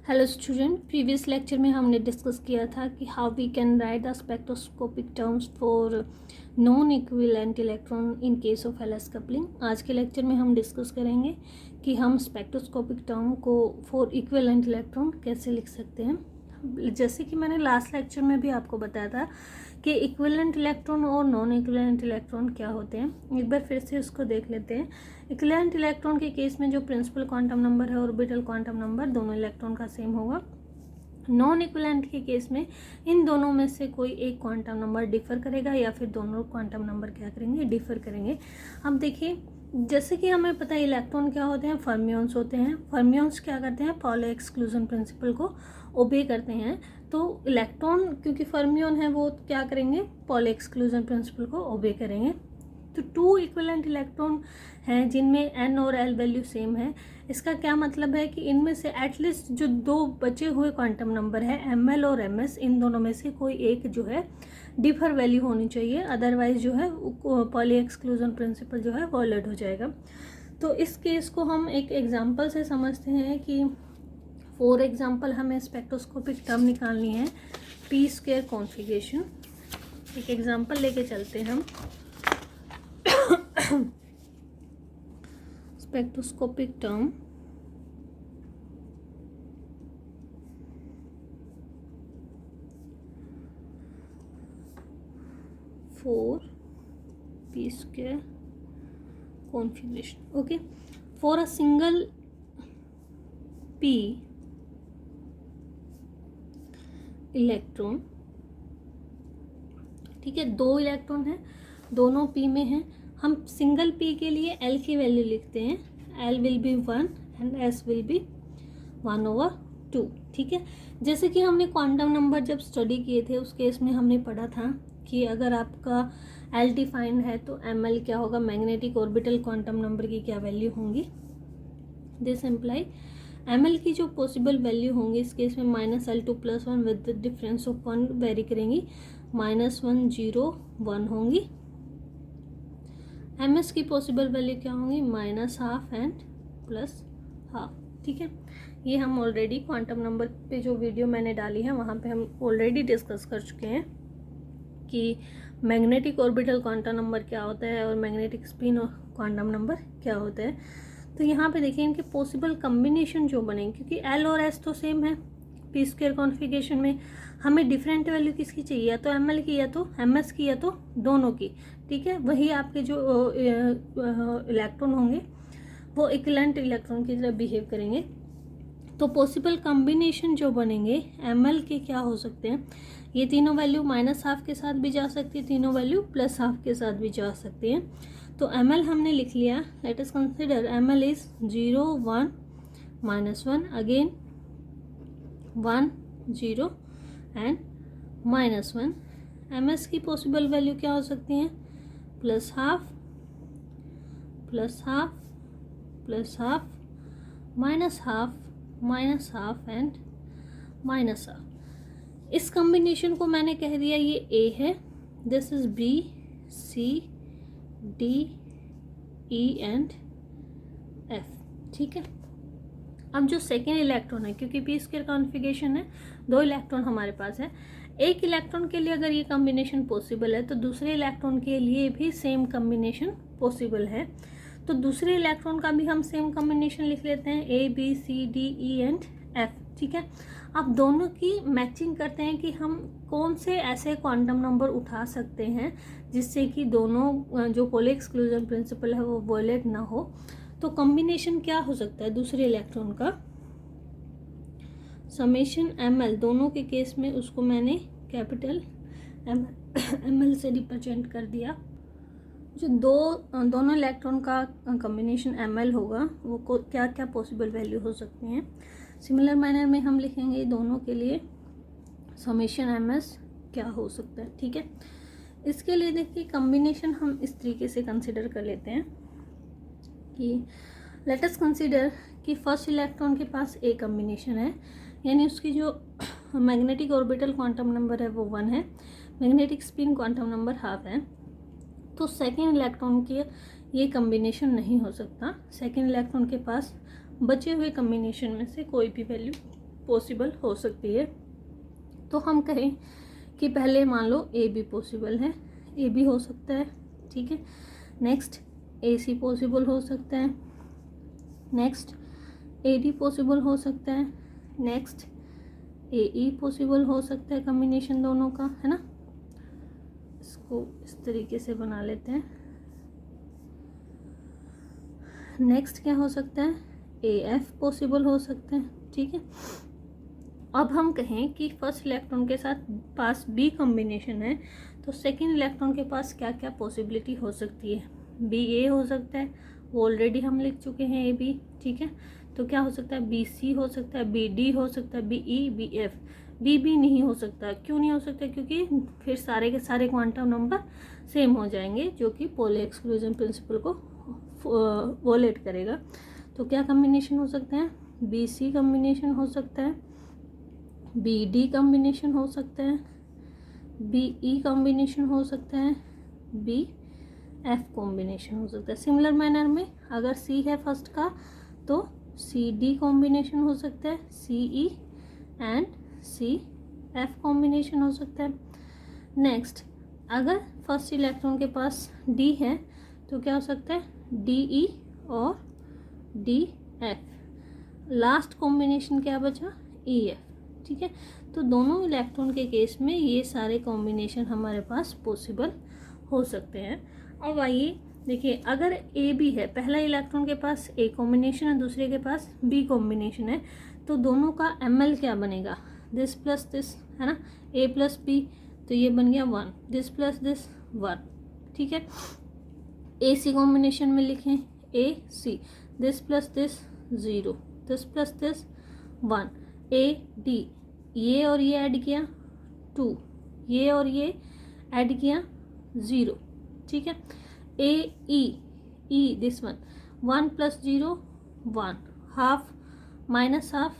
Hello student, previous lecture में हमने discuss किया था कि how we can write the spectroscopic terms for non equivalent electron in case of LS coupling. आज के लेक्चर में हम डिस्कस करेंगे कि हम स्पेक्ट्रोस्कोपिक टर्म को फॉर इक्विवेलेंट इलेक्ट्रॉन कैसे लिख सकते हैं। जैसे कि मैंने लास्ट लेक्चर में भी आपको बताया था कि इक्विवेलेंट इलेक्ट्रॉन और नॉन इक्विवेलेंट इलेक्ट्रॉन क्या होते हैं। एक बार फिर से उसको देख लेते हैं। इक्विवेलेंट इलेक्ट्रॉन के केस में जो प्रिंसिपल क्वांटम नंबर है ऑर्बिटल क्वांटम नंबर दोनों इलेक्ट्रॉन का सेम होगा। नॉन इक्विवेलेंट के केस में इन दोनों में से कोई एक क्वांटम नंबर डिफर करेगा या फिर दोनों क्वांटम नंबर क्या करेंगे, डिफर करेंगे। अब देखिए, जैसे कि हमें पता है इलेक्ट्रॉन क्या होते हैं, फर्मियंस होते हैं। फर्मियंस क्या करते हैं, पॉली एक्सक्लूजन प्रिंसिपल को ओबे करते हैं। तो इलेक्ट्रॉन क्योंकि फर्मियन है वो क्या करेंगे, पॉली एक्सक्लूजन प्रिंसिपल को ओबे करेंगे। तो टू इक्विवेलेंट इलेक्ट्रॉन हैं जिनमें n और l वैल्यू सेम है। इसका क्या मतलब है कि इनमें से एटलीस्ट जो दो बचे हुए क्वांटम नंबर है ml और ms, इन दोनों में से कोई एक जो है डिफर वैल्यू होनी चाहिए, अदरवाइज जो है पॉली एक्सक्लूजन प्रिंसिपल जो है वॉयलेट हो जाएगा। तो इस केस को हम एक एग्जांपल से समझते हैं कि फॉर एग्जांपल हमें स्पेक्ट्रोस्कोपिक टर्म निकालनी है पी स्क्वायर कॉन्फिगरेशन। एक एग्जांपल लेके चलते हैं हम। Spectroscopic term for p square configuration. Okay, for a single p electron, ठीक है, दो इलेक्ट्रॉन है, दोनों p में हैं। हम सिंगल p के लिए l की वैल्यू लिखते हैं, l will be 1 and s will B 1/2। ठीक है, जैसे कि हमने क्वांटम नंबर जब स्टडी किए थे उस केस में हमने पढ़ा था कि अगर आपका L डिफाइंड है तो ML क्या होगा, मैग्नेटिक ऑर्बिटल क्वांटम नंबर की क्या वैल्यू होंगी। दिस इम्प्लाई ML की जो पॉसिबल वैल्यू होंगी इस केस में -L2 + 1 with the difference of 1 very करेंगी, -1 0 1 होंगी। MS की पॉसिबल वैल्यू क्या होंगी, -12 एंड +12। ठीक है, ये हम ऑलरेडी क्वांटम नंबर पे जो वीडियो मैंने डाली है वहाँ पे हम ऑलरेडी डिस्कस कर चुके हैं कि मैग्नेटिक ऑर्बिटल क्वांटम नंबर क्या होता है और मैग्नेटिक स्पिन क्वांटम नंबर क्या होता है। तो यहाँ पे देखिए इनके पॉसिबल कम्बिनेशन जो बनेंगे, क्योंकि L और S तो सेम है पी स्क्वायर कॉन्फ़िगरेशन में, हमें डिफरेंट वैल्यू किसकी चाहिए, या तो ML की या तो MS की या तो दोनों की। ठीक है, वही आपके जो इलेक्ट्रॉन होंगे वो इक्विवेलेंट इलेक्ट्रॉन की तरह बिहेव करेंगे। तो पॉसिबल कॉम्बिनेशन जो बनेंगे ML के क्या हो सकते हैं, ये तीनों वैल्यू -12 के साथ भी जा सकती है, तीनों वैल्यू +12 के साथ भी जा सकती हैं। तो ML हमने लिख लिया। Let us consider ML is 0 1 -1, again 1 0 and -1। MS की पॉसिबल वैल्यू क्या हो सकती हैं, +12 +12 +12 -12 -12 एंड -12। इस कॉम्बिनेशन को मैंने कह दिया ये A है, this is B C D E and F। ठीक है, अब जो सेकेंड इलेक्ट्रॉन है, क्योंकि पी स्क्वायर कॉन्फ़िगरेशन है, दो इलेक्ट्रॉन हमारे पास है, एक इलेक्ट्रॉन के लिए अगर ये कॉम्बिनेशन पॉसिबल है तो दूसरे इलेक्ट्रॉन के लिए भी सेम कॉम्बिनेशन पॉसिबल है। तो दूसरे इलेक्ट्रॉन का भी हम सेम कॉम्बिनेशन लिख लेते हैं, A B C D E and F। ठीक है, अब दोनों की मैचिंग करते हैं कि हम कौन से ऐसे क्वांटम नंबर उठा सकते हैं जिससे कि दोनों जो पॉली एक्सक्लूजन प्रिंसिपल है वो वॉयलेट ना हो। तो कॉम्बिनेशन क्या हो सकता है दूसरे इलेक्ट्रॉन का, समेशन ML, दोनों के केस में उसको मैंने कैपिटल ML से रिप्रेजेंट कर दिया। जो दोनों इलेक्ट्रॉन का कॉम्बिनेशन ML होगा वो क्या क्या पॉसिबल वैल्यू हो सकती हैं। सिमिलर मैनर में हम लिखेंगे दोनों के लिए समेशन MS क्या हो सकता है। ठीक है, इसके लिए देखिए कॉम्बिनेशन हम इस तरीके से कंसिडर कर लेते हैं कि लेट अस कंसिडर कि फर्स्ट इलेक्ट्रॉन के पास A कॉम्बिनेशन है, यानी उसकी जो मैग्नेटिक ऑर्बिटल क्वांटम नंबर है वो 1 है, मैग्नेटिक स्पिन क्वांटम नंबर 1/2 है। तो सेकेंड इलेक्ट्रॉन के ये कम्बिनेशन नहीं हो सकता। सेकेंड इलेक्ट्रॉन के पास बचे हुए कम्बिनेशन में से कोई भी वैल्यू पॉसिबल हो सकती है। तो हम कहें कि पहले मान लो ए बी पॉसिबल है, ए बी हो सकता है, ठीक है। नेक्स्ट ए सी पॉसिबल हो सकता है, नेक्स्ट ए डी पॉसिबल हो सकता है, नेक्स्ट ए ई पॉसिबल हो सकता है, कम्बिनेशन दोनों का, है ना। इसको इस तरीके से बना लेते हैं। नेक्स्ट क्या हो सकता है, ए एफ पॉसिबल हो सकता है, ठीक है। अब हम कहें कि फर्स्ट इलेक्ट्रॉन के साथ पास बी कॉम्बिनेशन है, तो सेकेंड इलेक्ट्रॉन के पास क्या क्या पॉसिबिलिटी हो सकती है। बी ए हो सकता है, वो ऑलरेडी हम लिख चुके हैं ए बी, ठीक है। तो क्या हो सकता है, बी सी हो सकता है, बी डी हो सकता है, B E, B F. B B नहीं हो सकता, क्यों नहीं हो सकता, क्योंकि फिर सारे के सारे क्वांटम नंबर सेम हो जाएंगे, जो कि पोली एक्सक्लूजन प्रिंसिपल को वोलेट करेगा। तो क्या कम्बिनेशन हो सकते हैं, बी सी कम्बिनेशन हो सकता है, बी डी कॉम्बिनेशन हो सकता है, बी ई कॉम्बिनेशन हो सकता है, बी एफ कॉम्बिनेशन हो सकता है। सिमिलर मैनर में अगर सी है फर्स्ट का तो सी डी कॉम्बिनेशन हो सकता है, C E and C F combination हो सकता है। नेक्स्ट अगर फर्स्ट इलेक्ट्रॉन के पास डी है तो क्या हो सकता है, डी ई और डी एफ। लास्ट कॉम्बिनेशन क्या बचा, ई एफ, ठीक है। तो दोनों इलेक्ट्रॉन के केस में ये सारे कॉम्बिनेशन हमारे पास पॉसिबल हो सकते हैं। अब आइए देखिए, अगर ए बी है, पहला इलेक्ट्रॉन के पास ए कॉम्बिनेशन है, दूसरे के पास बी कॉम्बिनेशन है, तो दोनों का एम एल क्या बनेगा, दिस प्लस दिस, है ना, ए प्लस बी, तो ये बन गया 1, दिस प्लस दिस 1, ठीक है। ए सी कॉम्बिनेशन में लिखें A C, this plus this 0, this plus this 1, A D, ये और ये ऐड किया 2, ये और ये ऐड किया 0, ठीक है। A E, E this 1 plus 0 1, half minus half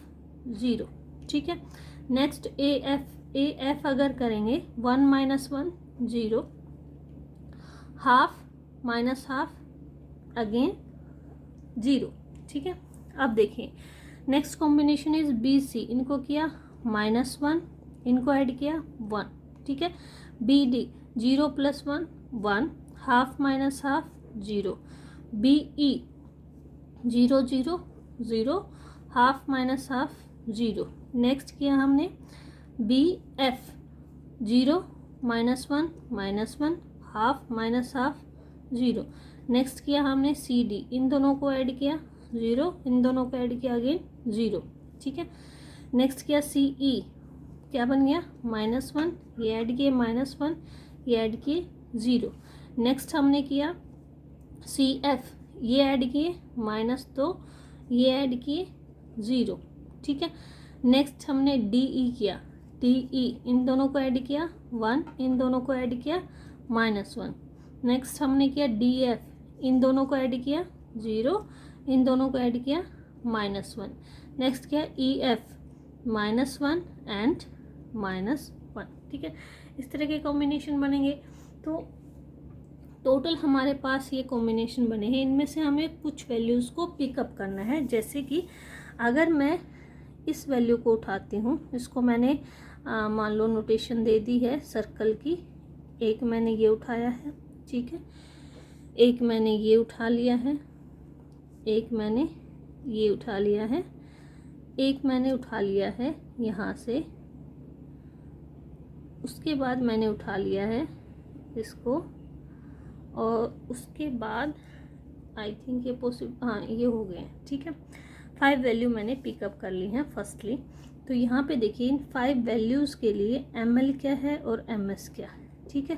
0, ठीक है। Next A F, A F अगर करेंगे 1 minus 1 0, half minus half again 0, ठीक है। अब देखिए next combination is B C, इनको किया -1, इनको ऐड किया 1, ठीक है। B D 0 plus 1 1, half minus half 0, B E 0 0 0, half minus half 0। Next किया हमने B F 0 -1 -1, half minus half 0। Next किया हमने सी डी, इन दोनों को ऐड किया 0, इन दोनों को ऐड किया अगेन 0, ठीक है। नेक्स्ट किया सी ई, क्या बन गया -1, ये ऐड किए -1, ये ऐड किए 0। नेक्स्ट हमने किया सी एफ, ये ऐड किए -2, ये ऐड किए 0, ठीक है। नेक्स्ट हमने डी ई किया, डी ई इन दोनों को ऐड किया 1, इन दोनों को ऐड किया -1। नेक्स्ट हमने किया डी एफ, इन दोनों को ऐड किया 0, इन दोनों को ऐड किया -1। नेक्स्ट किया ई एफ -1 एंड -1, ठीक है। इस तरह के कॉम्बिनेशन बनेंगे। तो टोटल हमारे पास ये कॉम्बिनेशन बने हैं, इनमें से हमें कुछ वैल्यूज़ को पिकअप करना है। जैसे कि अगर मैं इस वैल्यू को उठाती हूँ, इसको मैंने मान लो नोटेशन दे दी है सर्कल की, एक मैंने ये उठाया है, ठीक है, एक मैंने ये उठा लिया है, एक मैंने ये उठा लिया है, एक मैंने उठा लिया है यहाँ से, उसके बाद मैंने उठा लिया है इसको, और उसके बाद आई थिंक ये पॉसिबल, हाँ ये हो गए हैं, ठीक है। 5 वैल्यू मैंने पिकअप कर ली हैं फर्स्टली। तो यहाँ पे देखिए इन 5 वैल्यूज़ के लिए एम एल क्या है और एम एस क्या है, ठीक है।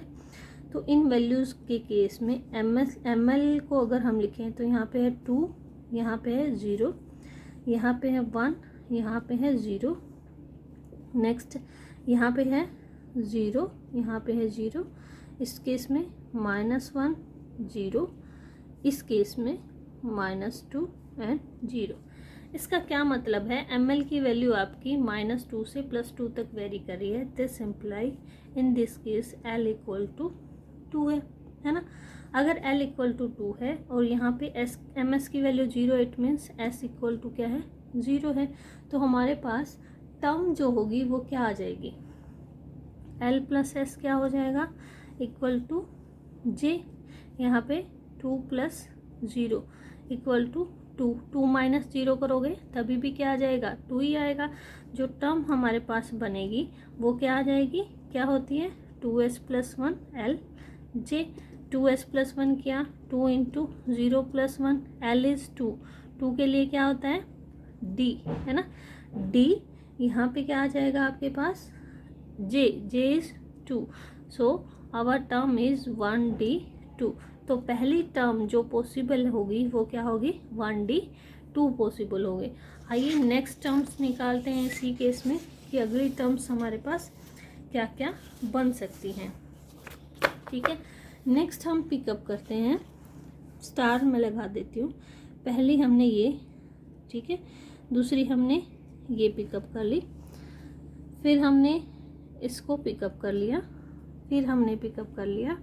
तो इन वैल्यूज़ के केस में एम एल को अगर हम लिखें तो यहाँ पे है 2, यहाँ पे है 0, यहाँ पे है 1, यहाँ पे है 0, नेक्स्ट यहाँ पे है 0, यहाँ पे है 0, इस केस में -1 0, इस केस में -2 एंड 0। इसका क्या मतलब है, एम एल की वैल्यू आपकी -2 से +2 तक वेरी कर रही है। This imply in this case L = 2 है ना। अगर L = 2 है और यहाँ पे एम एस की वैल्यू 0, इट मीन्स S = क्या है 0 है। तो हमारे पास टर्म जो होगी वो क्या आ जाएगी, L प्लस एस क्या हो जाएगा इक्वल टू J, यहाँ पे 2 प्लस 0 इक्वल टू 2, 2 माइनस 0 करोगे तभी भी क्या आ जाएगा 2 ही आएगा। जो टर्म हमारे पास बनेगी वो क्या आ जाएगी, क्या होती है 2s plus 1 L J। 2s plus 1 क्या 2 इंटू 0 प्लस 1 L इज़ 2, 2 के लिए क्या होता है D है ना, D यहाँ पे क्या आ जाएगा आपके पास J, J is 2, so our term is 1D2। तो पहली टर्म जो पॉसिबल होगी वो क्या होगी 1D2 पॉसिबल होगी। आइए नेक्स्ट टर्म्स निकालते हैं इसी केस में कि अगली टर्म्स हमारे पास क्या क्या बन सकती हैं। ठीक है, नेक्स्ट हम पिकअप करते हैं, स्टार में लगा देती हूँ। पहली हमने ये, ठीक है, दूसरी हमने ये पिकअप कर ली, फिर हमने इसको पिकअप कर लिया, फिर हमने पिकअप कर लिया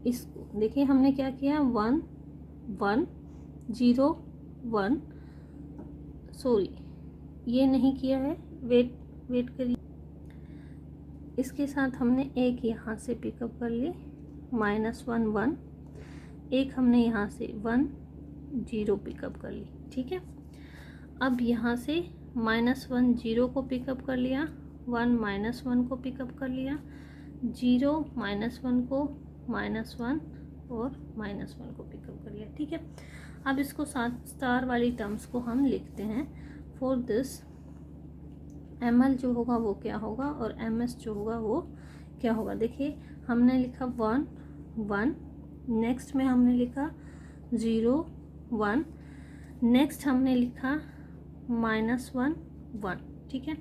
इसको। देखिए हमने क्या किया 1 1 0 1, सॉरी ये नहीं किया है, वेट करिए। इसके साथ हमने एक यहाँ से पिकअप कर ली -1 1, एक हमने यहाँ से 1 0 पिकअप कर ली। ठीक है, अब यहाँ से -1 0 को पिकअप कर लिया, 1 -1 को पिकअप कर लिया, 0 -1 को -1 और -1 को पिकअप कर लिया। ठीक है, अब इसको साथ स्टार वाली टर्म्स को हम लिखते हैं। फॉर दिस ml जो होगा वो क्या होगा और ms जो होगा वो क्या होगा। देखिए हमने लिखा 1 1, नेक्स्ट में हमने लिखा 0 1, नेक्स्ट हमने लिखा -1 1। ठीक है,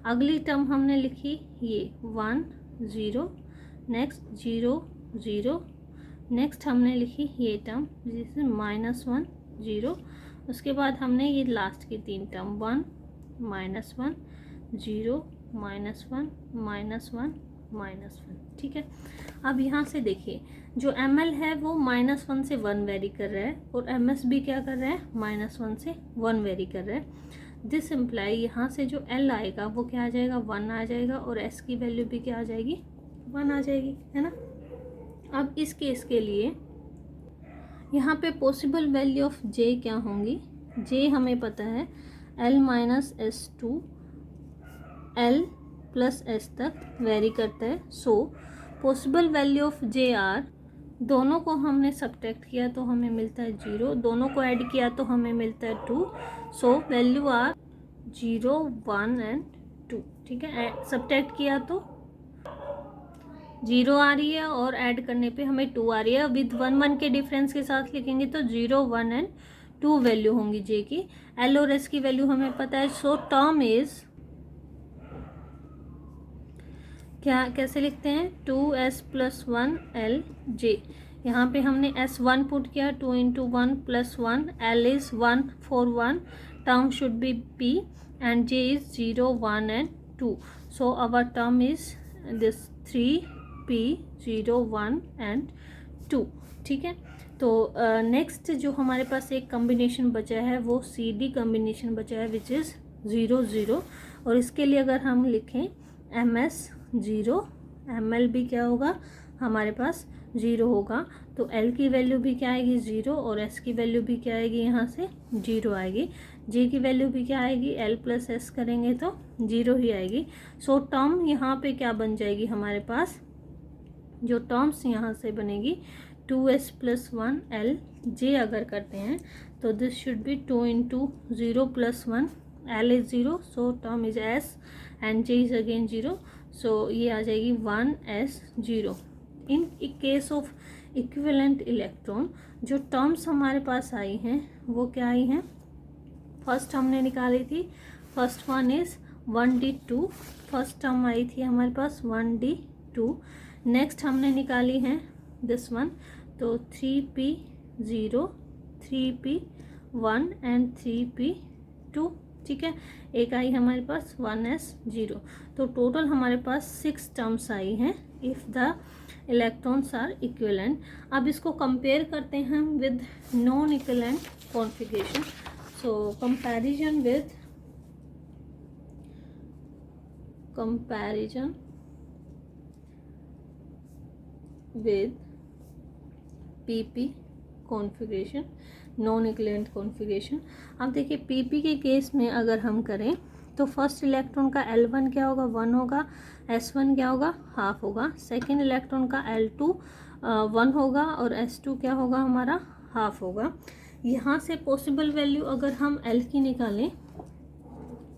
अगली टर्म हमने लिखी ये 1 0, नेक्स्ट 0 0, नेक्स्ट हमने लिखी ये टर्म जिसे -1 0, उसके बाद हमने ये लास्ट की 3 टर्म 1 -1 0 -1 -1 -1। ठीक है, अब यहाँ से देखिए जो ml है वो -1 से 1 वेरी कर रहा है और ms भी क्या कर रहा है -1 से 1 वेरी कर रहा है। दिस इम्प्लाई यहाँ से जो l आएगा वो क्या आ जाएगा 1 आ जाएगा और s की वैल्यू भी क्या आ जाएगी 1 आ जाएगी, है ना। अब इस केस के लिए यहाँ पे पॉसिबल वैल्यू ऑफ j क्या होंगी, j हमें पता है l minus s2 l plus s तक वेरी करता है। So possible value of j are, दोनों को हमने सब्ट्रैक्ट किया तो हमें मिलता है 0, दोनों को ऐड किया तो हमें मिलता है 2। So value are 0 1 and 2। ठीक है, सब्ट्रैक्ट किया तो 0 आ रही है और ऐड करने पे हमें 2 आ रही है। विद 1 1 के डिफरेंस के साथ लिखेंगे तो 0 1 एंड 2 वैल्यू होंगी j की। l और s की वैल्यू हमें पता है। सो टर्म इज क्या, कैसे लिखते हैं 2s प्लस 1 l j। यहाँ पे हमने s1 पुट किया, 2 into 1 plus 1, l is 1 4 1, term should be p and j is 0 1 and 2। So our term is this 3p 0 1 and 2। ठीक है, तो नेक्स्ट जो हमारे पास एक कॉम्बिनेशन बचा है वो CD कॉम्बिनेशन बचा है विच इज़ 0 0, और इसके लिए अगर हम लिखें ms 0, ml भी क्या होगा हमारे पास 0 होगा, तो l की वैल्यू भी क्या आएगी 0 और s की वैल्यू भी क्या आएगी यहाँ से 0 आएगी। j की वैल्यू भी क्या आएगी l प्लस s करेंगे तो 0 ही आएगी। सो टर्म यहाँ पे क्या बन जाएगी हमारे पास, जो टर्म्स यहाँ से बनेगी 2s प्लस 1 l j अगर करते हैं तो this should be 2 into 0 plus 1, l is 0 so term is s and j is again 0, सो ये आ जाएगी 1s 0। In case of equivalent electron जो टर्म्स हमारे पास आई हैं वो क्या आई हैं, फर्स्ट हमने निकाली थी, first one is 1d2, first term आई थी हमारे पास 1d2। नेक्स्ट हमने निकाली है दिस वन, तो 3p0 3p1 एंड 3p2। ठीक है, एक आई हमारे पास 1s 0, तो टोटल हमारे पास 6 टर्म्स आई हैं if the electrons are equivalent. अब इसको कंपेयर करते हैं with non equivalent configuration. So comparison with comparison with PP configuration, non equivalent configuration. अब देखिए पीपी के केस में अगर हम करें तो फर्स्ट इलेक्ट्रॉन का L1 क्या होगा, 1 होगा, S1 क्या होगा, हाफ होगा। सेकेंड इलेक्ट्रॉन का L2 1 होगा और S2 क्या होगा हमारा, हाफ होगा। यहाँ से पॉसिबल वैल्यू अगर हम L की निकालें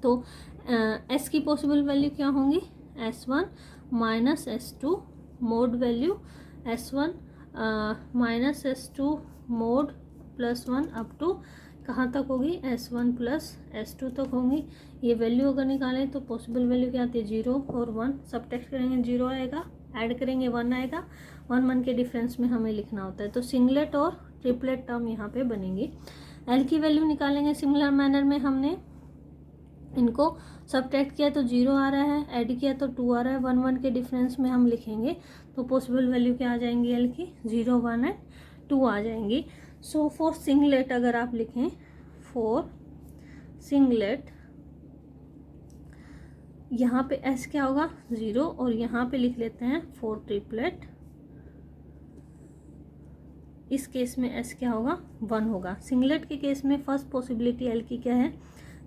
तो S की पॉसिबल वैल्यू क्या होंगी, S1 minus S2 mod value S1 minus S2 mod +1 up to कहाँ तक होगी, S1 प्लस S2 तक होंगी। ये वैल्यू अगर निकालें तो पॉसिबल वैल्यू क्या आती है, 0 और 1। सब्ट्रैक्ट करेंगे 0 आएगा, ऐड करेंगे 1 आएगा, 1 के डिफरेंस में हमें लिखना होता है। तो सिंगलेट और ट्रिपलेट टर्म यहाँ पे बनेंगी। L की वैल्यू निकालेंगे सिमिलर मैनर में, हमने इनको सब्ट्रैक्ट किया तो 0 आ रहा है, ऐड किया तो 2 आ रहा है, 1 के डिफरेंस में हम लिखेंगे तो पॉसिबल वैल्यू क्या आ जाएंगी L की, 0, 1 एंड 2 आ जाएंगी। सो फॉर सिंगलेट अगर आप लिखें, फॉर सिंगलेट यहाँ पे S क्या होगा, 0, और यहाँ पे लिख लेते हैं फॉर ट्रिपलेट, इस केस में S क्या होगा, 1 होगा। सिंगलेट के केस में फर्स्ट पॉसिबिलिटी L की क्या है,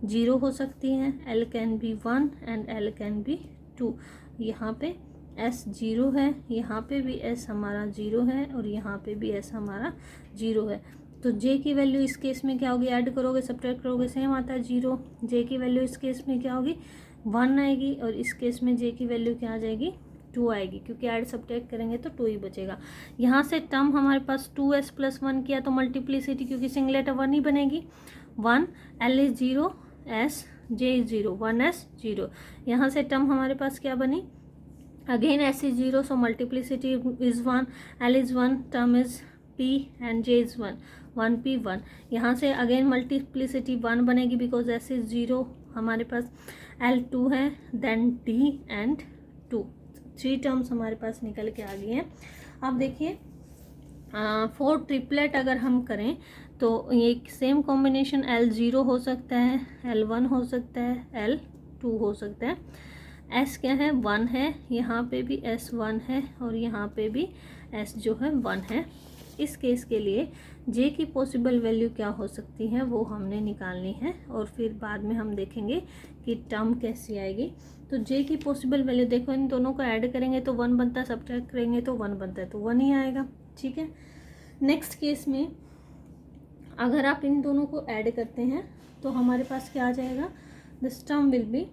0 हो सकती है, L can be 1 and L can be 2। यहाँ पे S 0 है, यहाँ पे भी S हमारा 0 है और यहाँ पे भी S हमारा 0 है। तो J की वैल्यू इस केस में क्या होगी, ऐड करोगे सब्ट्रैक्ट करोगे सेम आता है 0। J की वैल्यू इस केस में क्या होगी, 1 आएगी, और इस केस में J की वैल्यू क्या आ जाएगी, 2 आएगी, क्योंकि ऐड सब्ट्रैक्ट करेंगे तो 2 ही बचेगा। यहाँ से टर्म हमारे पास 2S + 1 किया तो मल्टीप्लिसिटी, क्योंकि सिंगलेट 1 ही बनेगी, 1, L is 0, S J is 0, 1S 0। यहाँ से टर्म हमारे पास क्या बनी, again S is 0, so multiplicity is 1, L is 1, term is P and J is 1, 1P 1। यहाँ से अगेन मल्टीप्लिसिटी 1 बनेगी बिकॉज S इज 0, हमारे पास L 2 है, देन D एंड 2, 3 टर्म्स हमारे पास निकल के आ गई हैं। अब देखिए फॉर ट्रिपलेट अगर हम करें तो ये सेम कॉम्बिनेशन L0 हो सकता है, L1 हो सकता है, L2 हो सकता है। S क्या है, 1 है, यहाँ पे भी S 1 है और यहाँ पे भी S जो है 1 है। इस केस के लिए J की पॉसिबल वैल्यू क्या हो सकती है वो हमने निकालनी है, और फिर बाद में हम देखेंगे कि टर्म कैसी आएगी। तो J की पॉसिबल वैल्यू देखो, इन दोनों को ऐड करेंगे तो 1 बनता है, सब्ट्रैक्ट करेंगे तो 1 बनता है, तो 1 ही आएगा, ठीक है। नेक्स्ट केस में अगर आप इन दोनों को ऐड करते हैं तो हमारे पास क्या आ जाएगा, दिस टर्म विल बी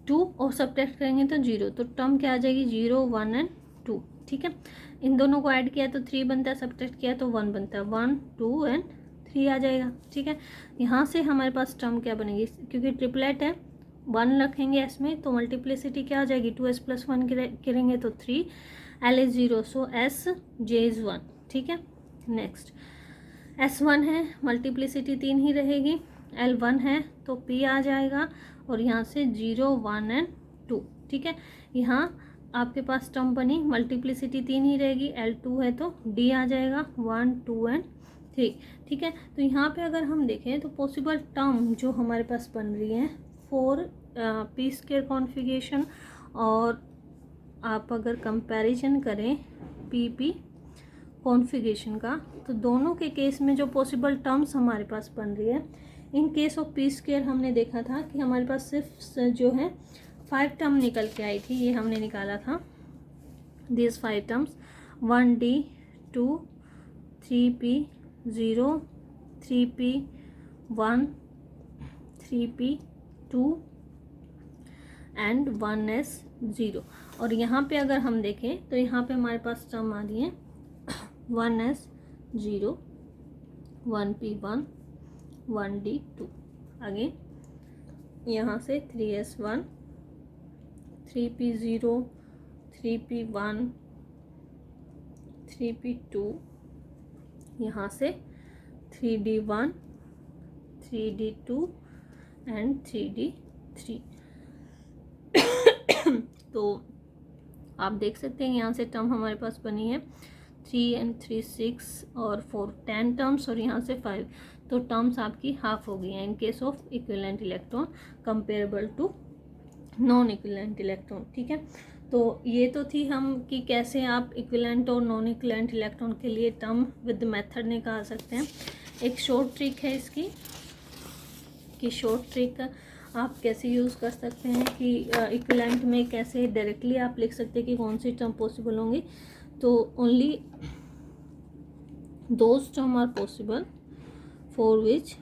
2, और सब्ट्रैक्ट करेंगे तो 0, तो टर्म क्या आ जाएगी, 0, 1 एंड 2, ठीक है। इन दोनों को ऐड किया तो 3 बनता है, सब्ट्रैक्ट किया तो 1 बनता है, 1, 2 एंड 3 आ जाएगा, ठीक है। यहाँ से हमारे पास टर्म क्या बनेगी, क्योंकि ट्रिपलेट है 1 रखेंगे S में तो मल्टीप्लिसिटी क्या आ जाएगी, 2S + 1 करेंगे तो 3, L is 0, so S J is 1, ठीक है। नेक्स्ट S1 है, मल्टीप्लिसिटी 3 ही रहेगी, L1 है तो P आ जाएगा, और यहाँ से 0, 1 एंड 2, ठीक है। यहाँ आपके पास टर्म बनी, मल्टीप्लिसिटी 3 ही रहेगी, L2 है तो D आ जाएगा, 1, 2 एंड 3, ठीक है। तो यहाँ पे अगर हम देखें तो पॉसिबल टर्म जो हमारे पास बन रही है फॉर पी स्क्वायर कॉन्फ़िगरेशन, और आप अगर कंपैरिजन करें पीपी कॉन्फ़िगरेशन का, तो दोनों के केस में जो पॉसिबल टर्म्स हमारे पास बन रही है, इन केस ऑफ पी स्क्वायर हमने देखा था कि हमारे पास सिर्फ जो है 5 टर्म निकल के आई थी, ये हमने निकाला था, this 5 terms 1D 2 3P 0 3P 1 3P 2 and 1S 0। और यहाँ पे अगर हम देखें तो यहाँ पे हमारे पास टर्म आ रही है 1S 0 1P 1 1D 2, अगेन यहाँ से 3S 1 3P 0 3P 1 3P 2, यहाँ से 3D 1 3D 2 एंड 3D 3। तो आप देख सकते हैं यहाँ से टर्म हमारे पास बनी है 3 and 3 6 और 4 10 टर्म्स, और यहाँ से 5, तो टर्म्स आपकी हाफ हो गई हैं in case of equivalent electron comparable to non equivalent electron. ठीक है, तो ये तो थी हम कि कैसे आप इक्विवेलेंट और नॉन इक्विवेलेंट इलेक्ट्रॉन के लिए टर्म विद मेथड निकाल सकते हैं। एक शॉर्ट ट्रिक है इसकी कि शॉर्ट ट्रिक आप कैसे यूज़ कर सकते हैं कि इक्विवेलेंट में कैसे डायरेक्टली आप लिख सकते हैं कि कौन सी टर्म पॉसिबल होंगी। तो only those term are possible for which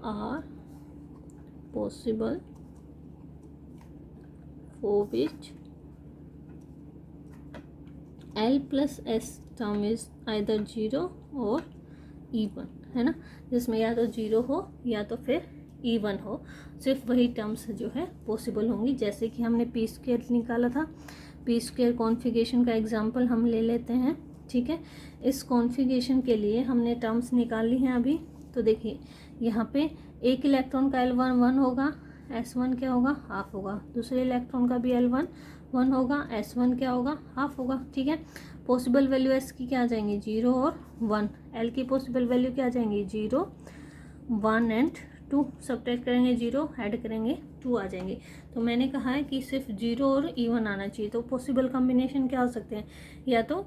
आर possible for which L plus S term is either 0 और even, है ना, जिसमें या तो 0 हो या तो फिर even हो, सिर्फ वही टर्म्स जो है पॉसिबल होंगी। जैसे कि हमने पी स्क्वायर निकाला था, पी स्क्वायर कॉन्फ़िगरेशन का एग्जांपल हम ले लेते हैं। ठीक है, इस कॉन्फ़िगरेशन के लिए हमने टर्म्स निकाल ली हैं अभी। तो देखिए यहाँ पे एक इलेक्ट्रॉन का L1 1 होगा, S1 क्या होगा, हाफ होगा। दूसरे इलेक्ट्रॉन का भी L1 1 होगा, S1 क्या होगा, हाफ होगा। ठीक है, पॉसिबल वैल्यू S की क्या आ जाएंगी, 0 और 1। L की पॉसिबल वैल्यू क्या आ जाएंगी, 0 1 एंड 2। सब्ट्रैक्ट करेंगे 0, ऐड करेंगे 2 आ जाएंगे। तो मैंने कहा है कि सिर्फ 0 और इवन आना चाहिए। तो पॉसिबल कॉम्बिनेशन क्या हो सकते हैं, या तो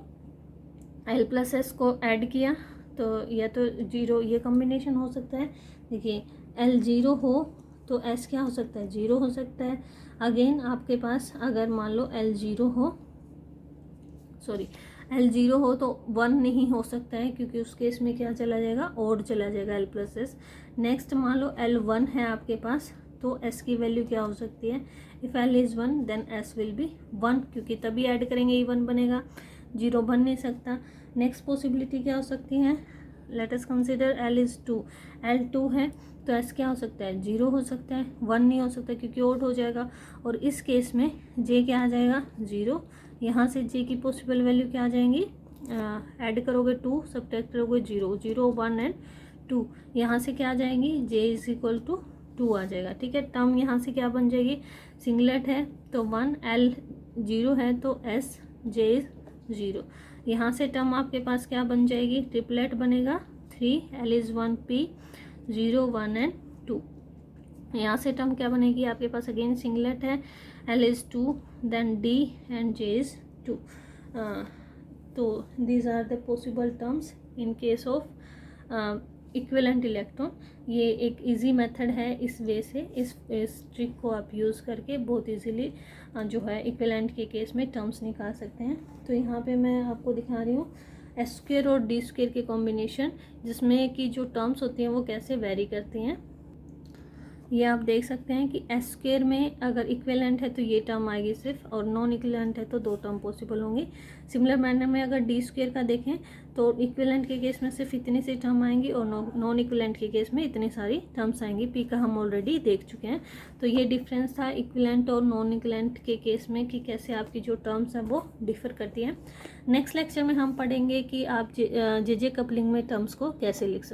L प्लस S को ऐड किया तो या तो 0, ये कॉम्बिनेशन हो सकता है। देखिए L 0 हो तो S क्या हो सकता है, 0 हो सकता है। अगेन आपके पास अगर मान लो L 0 हो, सॉरी L 0 हो तो 1 नहीं हो सकता है, क्योंकि उस केस में क्या चला जाएगा, ओड चला जाएगा L प्लस S। नेक्स्ट मान लो L 1 है आपके पास, तो S की वैल्यू क्या हो सकती है, if L is 1 then S will be 1, क्योंकि तभी ऐड करेंगे इवन बनेगा, 0 बन नहीं सकता। नेक्स्ट पॉसिबिलिटी क्या हो सकती है, let us consider L is 2, L 2 है तो S क्या हो सकता है, 0 हो सकता है, 1 नहीं हो सकता क्योंकि ओड हो जाएगा। और इस केस में J क्या आ जाएगा, 0। यहाँ से J की पॉसिबल वैल्यू क्या आ जाएंगी, ऐड करोगे 2, सब्ट्रैक्ट करोगे 0, 0 1 एंड 2, यहाँ से क्या आ जाएंगी, J इज इक्वल टू 2 आ जाएगा। ठीक है, टर्म यहाँ से क्या बन जाएगी, सिंगलेट है तो 1, L 0 है तो S J इज 0। यहाँ से टर्म आपके पास क्या बन जाएगी, ट्रिपलेट बनेगा, 3 L इज़ 1 P 0 1 एंड 2। यहाँ से टर्म क्या बनेगी आपके पास, अगेन सिंगलेट है, L is 2 then D and J is 2। तो these are the possible terms in case of equivalent electron. ये एक इजी मेथड है, इस वे से इस ट्रिक को आप यूज़ करके बहुत इजीली जो है इक्विवेलेंट के केस में टर्म्स निकाल सकते हैं। तो यहाँ पे मैं आपको दिखा रही हूँ एस स्क्वायर और डी स्क्वायर के कॉम्बिनेशन, जिसमें कि जो टर्म्स होती हैं वो कैसे वेरी करती हैं। ये आप देख सकते हैं कि एस स्क्वायर में अगर इक्विवेलेंट है तो ये टर्म आएगी सिर्फ, और नॉन इक्विवेलेंट है तो 2 टर्म पॉसिबल होंगी। सिमिलर मैनर में अगर डी स्क्वायर का देखें तो इक्विवेलेंट के केस में सिर्फ इतनी सी टर्म आएंगी और नॉन इक्विवेलेंट के केस में इतनी सारी टर्म्स आएंगी। पी का हम ऑलरेडी देख चुके हैं। तो ये डिफरेंस था इक्विवेलेंट और नॉन इक्विवेलेंट के केस में कि कैसे आपकी जो टर्म्स हैं वो डिफर करती हैं। नेक्स्ट लेक्चर में हम पढ़ेंगे कि आप जे कपलिंग में टर्म्स को कैसे लिख सकते हैं।